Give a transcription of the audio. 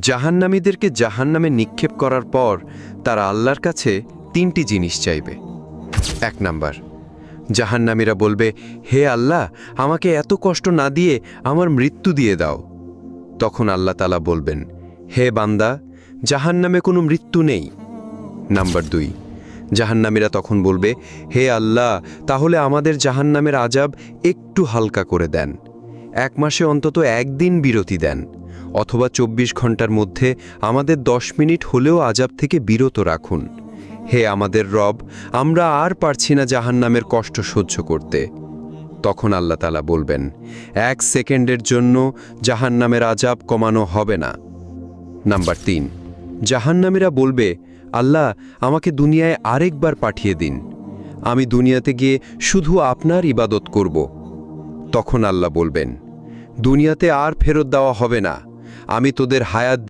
জাহান্নামীদেরকে জাহান্নামে নিক্ষেপ করার পর তারা আল্লাহর কাছে 3টি জিনিস চাইবে। 1 নাম্বার, জাহান্নামীরা বলবে, হে আল্লাহ, আমাকে এত কষ্ট না দিয়ে আমার মৃত্যু দিয়ে দাও। তখন আল্লাহ তাআলা বলবেন, হে বান্দা, জাহান্নামে কোনো মৃত্যু নেই। নাম্বার 2, জাহান্নামীরা তখন বলবে, হে আল্লাহ, তাহলে আমাদের জাহান্নামের আযাব একটু হালকা করে দেন। 1 মাসে অন্তত 1 দিন বিরতি দেন, অথবা 24 ঘন্টার মধ্যে আমাদের 10 মিনিট হলেও আযাব থেকে বিরত রাখুন। হে আমাদের রব, আমরা আর পারছি না জাহান্নামের কষ্ট সহ্য করতে। তখন আল্লাহ তাআলা বলবেন, 1 সেকেন্ডের জন্য জাহান্নামের আযাব কমানো হবে না। নাম্বার 3, জাহান্নামীরা বলবে, আল্লাহ, আমাকে দুনিয়ায় আরেকবার পাঠিয়ে দিন, আমি দুনিয়াতে গিয়ে শুধু আপনার ইবাদত করব। তখন আল্লাহ বলবেন, দুনিয়াতে আর ফেরত দেওয়া হবে না, আমি তোদের হায়াত